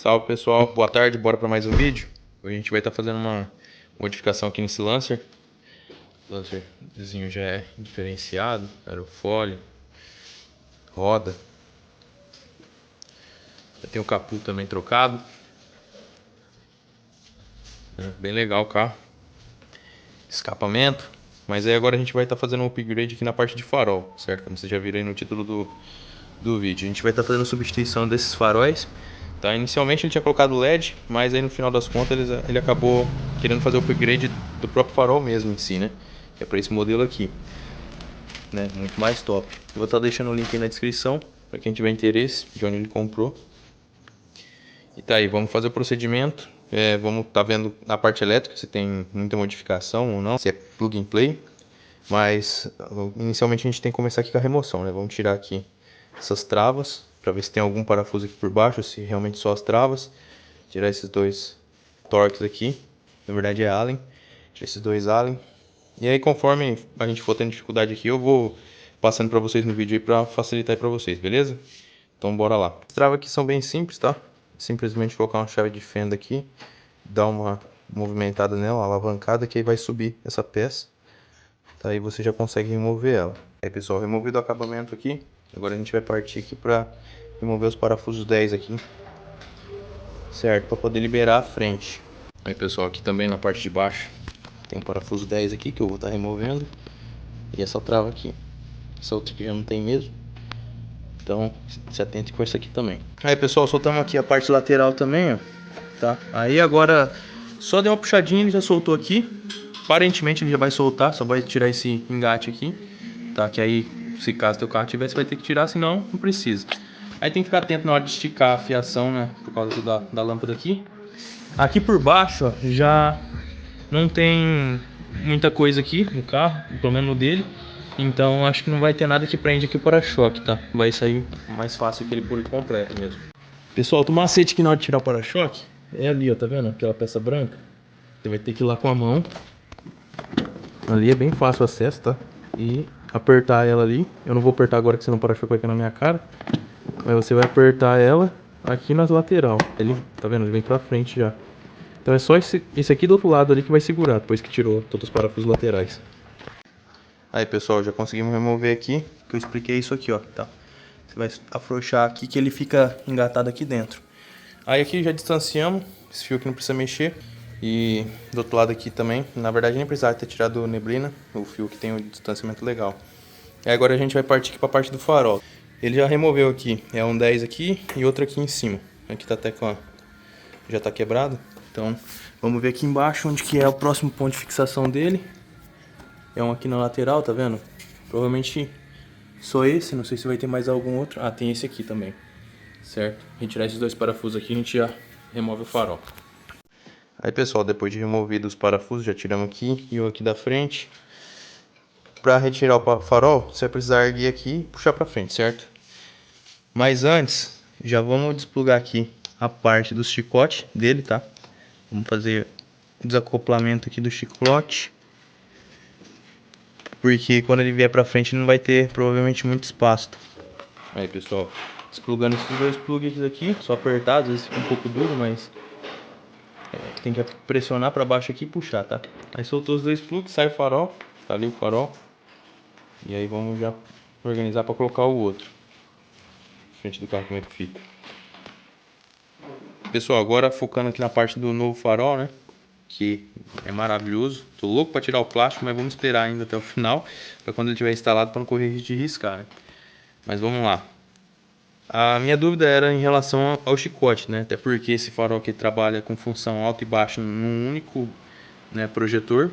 Salve pessoal, boa tarde, bora para mais um vídeo. Hoje a gente vai estar fazendo uma modificação aqui nesse Lancer. O Lancerzinho já é diferenciado, aerofólio, roda. Já tem o capô também trocado. Bem legal o carro. Escapamento. Mas aí agora a gente vai estar fazendo um upgrade aqui na parte de farol, certo? Como vocês já viram aí no título do vídeo. A gente vai estar fazendo substituição desses faróis. Tá, inicialmente ele tinha colocado LED, mas aí no final das contas ele acabou querendo fazer o upgrade do próprio farol mesmo em si, né? Que é para esse modelo aqui, né? Muito mais top. Eu vou estar deixando o link aí na descrição para quem tiver interesse de onde ele comprou. E tá aí, vamos fazer o procedimento. Vamos estar vendo na parte elétrica se tem muita modificação ou não, se é plug and play. Mas inicialmente a gente tem que começar aqui com a remoção, né? Vamos tirar aqui essas travas para ver se tem algum parafuso aqui por baixo, se realmente só as travas. Tirar esses dois Torx aqui, na verdade é Allen. Tirar esses dois Allen. E aí conforme a gente for tendo dificuldade aqui, eu vou passando para vocês no vídeo aí para facilitar aí para vocês, beleza? Então bora lá. As travas aqui são bem simples, tá? Simplesmente colocar uma chave de fenda aqui, dar uma movimentada nela, uma alavancada, que aí vai subir essa peça. Tá, aí você já consegue remover ela. Aí pessoal, removido o acabamento aqui, agora a gente vai partir aqui para remover os parafusos 10 aqui, certo? Para poder liberar a frente. Aí pessoal, aqui também na parte de baixo tem um parafuso 10 aqui que eu vou estar removendo. E essa trava aqui, essa outra aqui já não tem mesmo. Então se atente com essa aqui também. Aí pessoal, soltamos aqui a parte lateral também, ó. Tá? Aí agora só deu uma puxadinha, ele já soltou aqui. Aparentemente ele já vai soltar, só vai tirar esse engate aqui, tá? Que aí, se caso teu carro tiver, você vai ter que tirar, senão não precisa. Aí tem que ficar atento na hora de esticar a fiação, né? Por causa da lâmpada aqui. Aqui por baixo, ó, já não tem muita coisa aqui no carro, pelo menos no dele. Então acho que não vai ter nada que prende aqui o para-choque, tá? Vai sair mais fácil que ele por completo mesmo. Pessoal, o macete aqui na hora de tirar o para-choque é ali, ó, tá vendo? Aquela peça branca. Você vai ter que ir lá com a mão. Ali é bem fácil o acesso, tá? E apertar ela ali. Eu não vou apertar agora que senão o para-choque vai cair na minha cara. Mas você vai apertar ela aqui nas lateral. Ele, tá vendo? Ele vem pra frente já. Então é só esse aqui do outro lado ali que vai segurar, depois que tirou todos os parafusos laterais. Aí pessoal, já conseguimos remover aqui, que eu expliquei isso aqui, ó, tá? Você vai afrouxar aqui que ele fica engatado aqui dentro. Aí aqui já distanciamos, esse fio aqui não precisa mexer. E do outro lado aqui também, na verdade nem precisava ter tirado neblina, o fio que tem o distanciamento legal. E agora a gente vai partir aqui para a parte do farol. Ele já removeu aqui, é um 10 aqui e outro aqui em cima. Aqui tá até com já tá quebrado. Então vamos ver aqui embaixo onde que é o próximo ponto de fixação dele. É um aqui na lateral, tá vendo? Provavelmente só esse, não sei se vai ter mais algum outro. Ah, tem esse aqui também, certo? Retirar esses dois parafusos aqui, a gente já remove o farol. Aí pessoal, depois de removido os parafusos, já tiramos aqui e o aqui da frente. Para retirar o farol, você vai precisar erguer aqui e puxar para frente, certo? Mas antes, já vamos desplugar aqui a parte do chicote dele, tá? Vamos fazer o desacoplamento aqui do chicote. Porque quando ele vier para frente ele não vai ter provavelmente muito espaço. Aí pessoal, desplugando esses dois plugs aqui, só apertar, às vezes fica um pouco duro, mas... tem que pressionar para baixo aqui e puxar, tá? Aí soltou os dois plugs, sai o farol. Tá ali o farol. E aí vamos já organizar para colocar o outro. Frente do carro como é que fica. Pessoal, agora focando aqui na parte do novo farol, né? Que é maravilhoso. Tô louco para tirar o plástico, mas vamos esperar ainda até o final. Para quando ele estiver instalado, para não correr risco de riscar, né? Mas vamos lá. A minha dúvida era em relação ao chicote, né? Até porque esse farol aqui trabalha com função alto e baixo num único, né, projetor,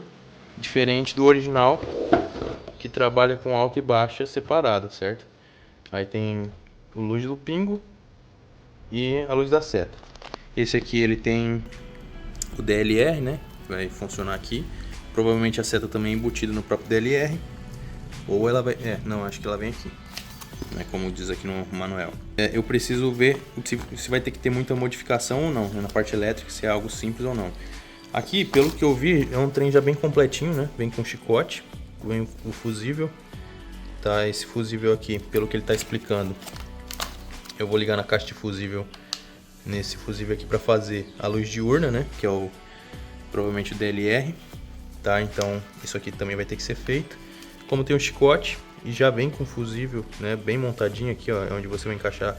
diferente do original que trabalha com alto e baixa separado, certo? Aí tem o luz do pingo e a luz da seta. Esse aqui ele tem o DLR, né? Vai funcionar aqui. Provavelmente a seta também é embutida no próprio DLR. Ou ela vai... não, acho que ela vem aqui, né, como diz aqui no manual. Eu preciso ver se vai ter que ter muita modificação ou não, né, na parte elétrica, se é algo simples ou não. Aqui, pelo que eu vi, é um trem já bem completinho, né? Vem com chicote, vem o fusível. Tá, esse fusível aqui, pelo que ele está explicando, eu vou ligar na caixa de fusível nesse fusível aqui para fazer a luz diurna, né? Que é o provavelmente o DLR, tá? Então isso aqui também vai ter que ser feito. Como tem um chicote e já vem com o fusível, né? Bem montadinho aqui, ó, é onde você vai encaixar,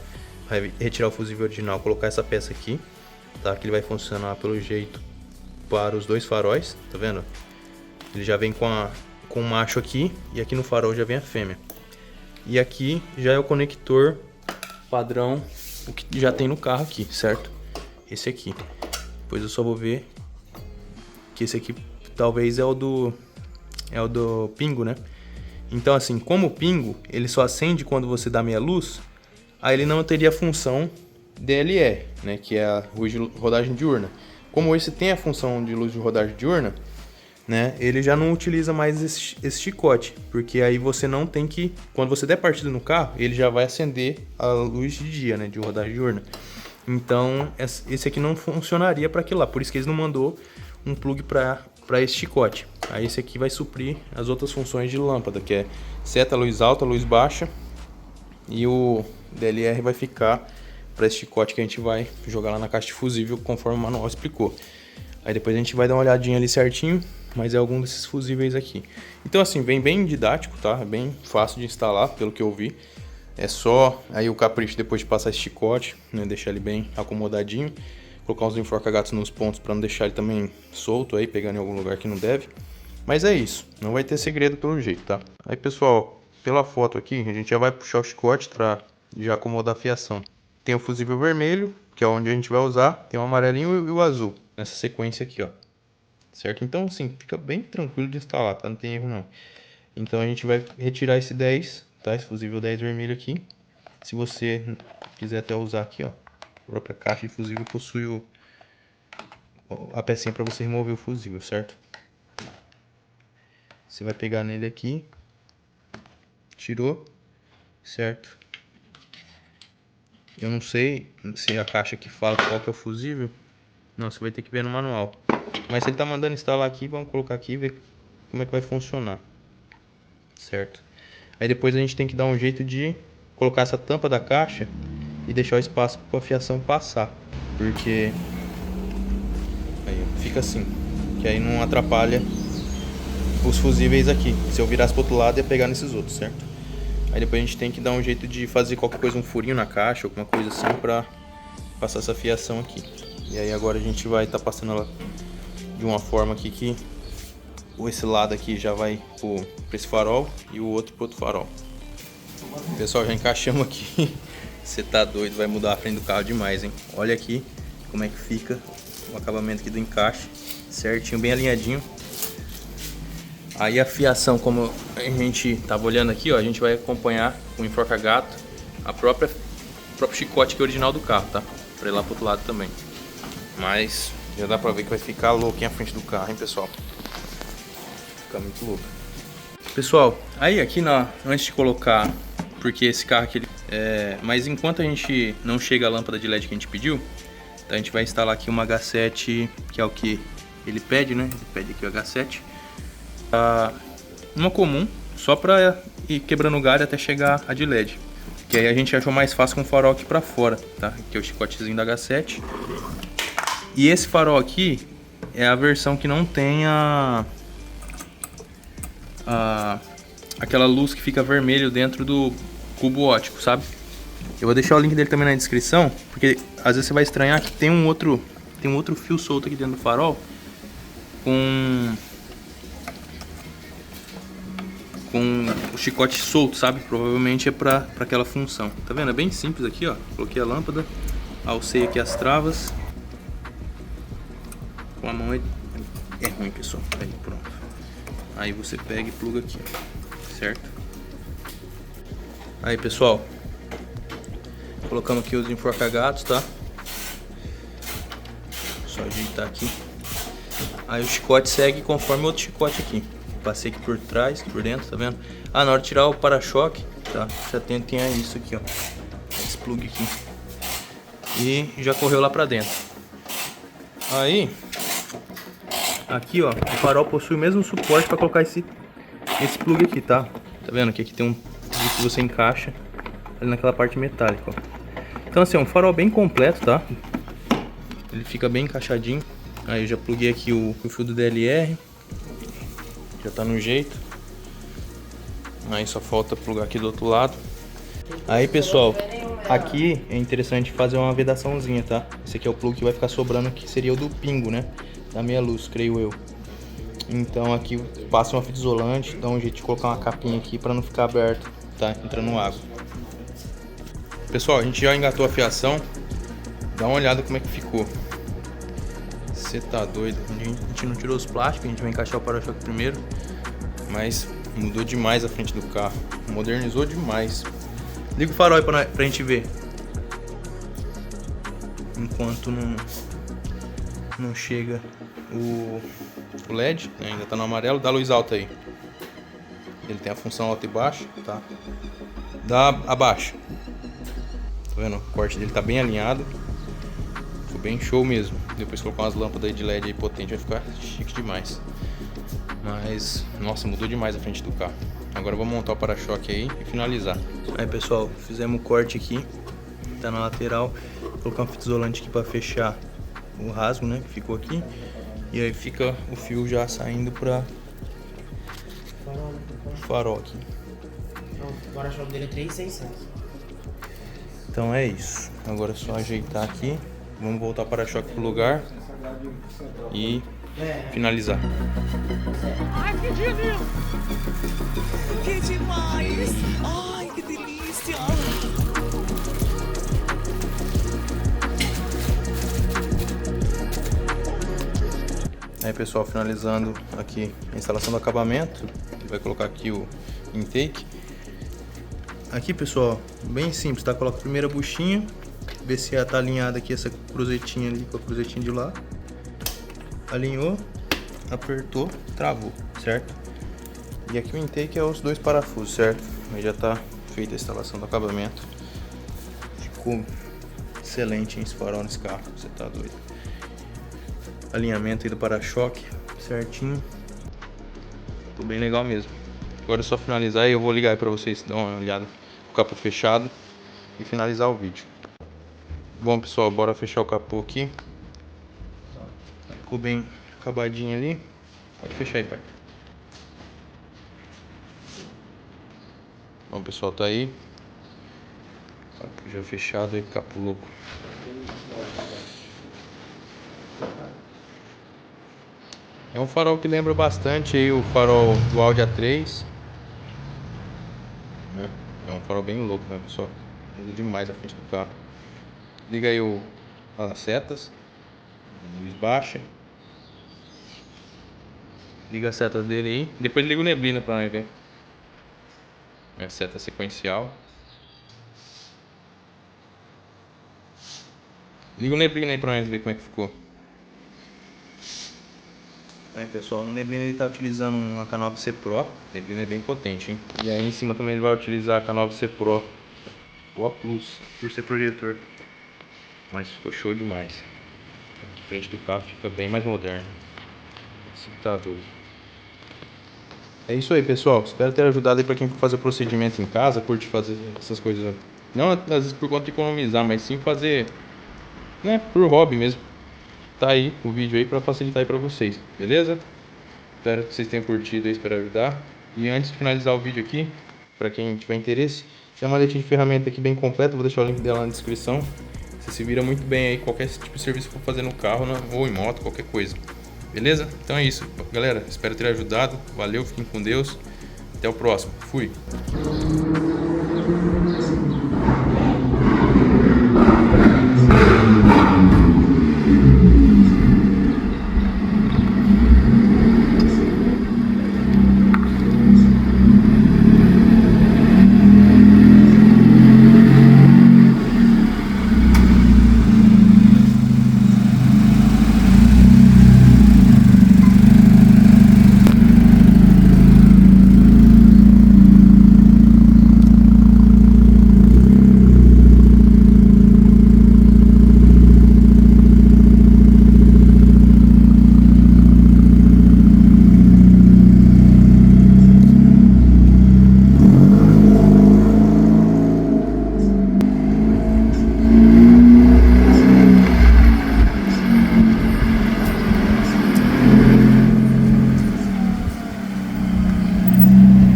vai retirar o fusível original, colocar essa peça aqui, tá? Que ele vai funcionar pelo jeito para os dois faróis, tá vendo? Ele já vem com o macho aqui e aqui no farol já vem a fêmea. E aqui já é o conector padrão, o que já tem no carro aqui, certo? Esse aqui. Depois eu só vou ver que esse aqui talvez é o do pingo, né? Então assim, como o pingo, ele só acende quando você dá meia luz, aí ele não teria a função DLR, né? Que é a luz de rodagem diurna. Como esse tem a função de luz de rodagem diurna, né? Ele já não utiliza mais esse chicote, porque aí você não tem que, quando você der partida no carro, ele já vai acender a luz de dia, né? De rodagem diurna. Então esse aqui não funcionaria para aquilo lá, por isso que eles não mandou um plug para esse chicote. Aí esse aqui vai suprir as outras funções de lâmpada, que é seta, luz alta, luz baixa, e o DLR vai ficar para esse chicote que a gente vai jogar lá na caixa de fusível, conforme o manual explicou. Aí depois a gente vai dar uma olhadinha ali certinho, mas é algum desses fusíveis aqui. Então assim, vem bem didático, tá? É bem fácil de instalar, pelo que eu vi. É só aí o capricho depois de passar esse chicote, né? Deixar ele bem acomodadinho. Colocar uns enforca-gatos nos pontos para não deixar ele também solto aí, pegando em algum lugar que não deve. Mas é isso, não vai ter segredo pelo jeito, tá? Aí pessoal, pela foto aqui, a gente já vai puxar o chicote para já acomodar a fiação. Tem o fusível vermelho, que é onde a gente vai usar. Tem o amarelinho e o azul, nessa sequência aqui, ó. Certo? Então assim, fica bem tranquilo de instalar, tá? Não tem erro não. Então a gente vai retirar esse 10, tá? Esse fusível 10 vermelho aqui. Se você quiser até usar aqui, ó, a própria caixa de fusível possui a pecinha para você remover o fusível, certo? Você vai pegar nele aqui, tirou, certo? Eu não sei se a caixa aqui fala qual que é o fusível. Não, você vai ter que ver no manual. Mas se ele tá mandando instalar aqui, vamos colocar aqui e ver como é que vai funcionar, certo? Aí depois a gente tem que dar um jeito de colocar essa tampa da caixa e deixar o espaço para a fiação passar, porque aí fica assim, que aí não atrapalha os fusíveis aqui. Se eu virasse pro outro lado ia pegar nesses outros, certo? Aí depois a gente tem que dar um jeito de fazer qualquer coisa, um furinho na caixa, alguma coisa assim, para passar essa fiação aqui. E aí agora a gente vai estar passando ela de uma forma aqui que esse lado aqui já vai para esse farol e o outro para outro farol. Pessoal, já encaixamos aqui. Você tá doido, vai mudar a frente do carro demais, hein? Olha aqui como é que fica o acabamento aqui do encaixe, certinho, bem alinhadinho. Aí a fiação, como a gente tava olhando aqui, ó, a gente vai acompanhar com o enforca-gato o próprio chicote que é original do carro, tá? Pra ir lá pro outro lado também. Mas já dá pra ver que vai ficar louco a frente do carro, hein, pessoal? Fica muito louco. Pessoal, aí aqui antes de colocar, porque esse carro aqui, mas enquanto a gente não chega a lâmpada de LED que a gente pediu, a gente vai instalar aqui uma H7, que é o que ele pede, né? Ele pede aqui o H7. Uma comum, só pra ir quebrando o galho até chegar a de LED. Que aí a gente achou mais fácil com o farol aqui pra fora, tá? Que é o chicotezinho da H7. E esse farol aqui é a versão que não tem aquela luz que fica vermelho dentro do cubo óptico, sabe? Eu vou deixar o link dele também na descrição, porque às vezes você vai estranhar que tem um outro fio solto aqui dentro do farol com o chicote solto, sabe? Provavelmente é pra aquela função. Tá vendo? É bem simples aqui, ó. Coloquei a lâmpada, alcei aqui as travas. Com a mão é ruim, pessoal. Aí, pronto. Aí você pega e pluga aqui, certo? Aí, pessoal, colocamos aqui os enforca-gatos, tá? Só ajeitar aqui. Aí o chicote segue conforme o outro chicote aqui. Passei aqui por trás, aqui por dentro, tá vendo? Na hora de tirar o para-choque, tá? Já tem isso aqui, ó. Esse plug aqui. E já correu lá pra dentro. Aí, aqui, ó, o farol possui o mesmo suporte para colocar esse plug aqui, tá? Tá vendo que aqui tem um plug que você encaixa ali naquela parte metálica, ó. Então assim, é um farol bem completo, tá? ele fica bem encaixadinho. Aí eu já pluguei aqui o fio do DLR. Já tá no jeito. Aí só falta plugar aqui do outro lado. Aí pessoal, aqui é interessante fazer uma vedaçãozinha, tá? Esse aqui é o plug que vai ficar sobrando, que seria o do pingo, né? Da meia luz, creio eu. Então aqui passa uma fita isolante, dá um jeito de colocar uma capinha aqui pra não ficar aberto, tá? Entrando água. Pessoal, a gente já engatou a fiação. Dá uma olhada como é que ficou. Você tá doido? A gente não tirou os plásticos, a gente vai encaixar o para-choque primeiro. Mas mudou demais a frente do carro. Modernizou demais. Liga o farol aí pra gente ver. Enquanto não chega o LED, né? Ainda tá no amarelo. Dá luz alta aí. Ele tem a função alta e baixa, tá? Dá abaixa. Tá vendo? O corte dele tá bem alinhado. Ficou bem show mesmo. Depois colocar umas lâmpadas de LED aí potente, vai ficar chique demais. Mas, nossa, mudou demais a frente do carro. Agora eu vou montar o para-choque aí e finalizar. Aí pessoal, fizemos o corte aqui. Tá na lateral. Vou colocar uma fita isolante aqui pra fechar o rasgo, né? Que ficou aqui. E aí fica o fio já saindo pra farol aqui. O para-choque dele é 3.600. Então é isso. Agora é só ajeitar aqui. Vamos voltar o para-choque pro lugar e finalizar. Ai, que dia lindo! Que demais! Ai, que delícia! Aí pessoal, finalizando aqui a instalação do acabamento. Vai colocar aqui o intake. Aqui pessoal, bem simples, tá? Coloca a primeira buchinha. Ver se tá alinhada aqui essa cruzetinha ali com a cruzetinha de lá. Alinhou, apertou, travou, certo? E aqui o intake é os dois parafusos, certo? Aí já tá feita a instalação do acabamento. Ficou excelente, hein, esse farol nesse carro, você tá doido. Alinhamento aí do para-choque, certinho. Ficou bem legal mesmo. Agora é só finalizar e eu vou ligar aí pra vocês dar uma olhada com o capô fechado e finalizar o vídeo. Bom pessoal, bora fechar o capô aqui. Ficou bem acabadinho ali. Pode fechar aí, pai. Bom pessoal, tá aí. Capô já fechado aí, capô louco. É um farol que lembra bastante aí o farol do Audi A3. É um farol bem louco, né pessoal? Muda demais a frente do carro. Liga aí as setas. Luz baixa. Liga a seta dele aí. Depois liga o neblina pra nós ver. É a seta sequencial. Liga o neblina aí pra nós ver como é que ficou. Aí pessoal, no neblina ele tá utilizando uma K9C Pro. O neblina é bem potente, hein? E aí em cima também ele vai utilizar a K9C Pro Plus, por ser projetor. Mas ficou show demais. A frente do carro fica bem mais moderno. Esse tá doido. É isso aí pessoal, espero ter ajudado aí pra quem for fazer o procedimento em casa, curte fazer essas coisas. Não às vezes por conta de economizar, mas sim fazer, né, por hobby mesmo. Tá aí o vídeo aí pra facilitar aí pra vocês, beleza? Espero que vocês tenham curtido aí, espero ajudar. E antes de finalizar o vídeo aqui, pra quem tiver interesse, tem uma maletinha de ferramenta aqui bem completa, vou deixar o link dela na descrição. Você se vira muito bem aí, qualquer tipo de serviço que for fazer no carro, né, ou em moto, qualquer coisa. Beleza? Então é isso, galera. Espero ter ajudado. Valeu, fiquem com Deus. Até o próximo. Fui.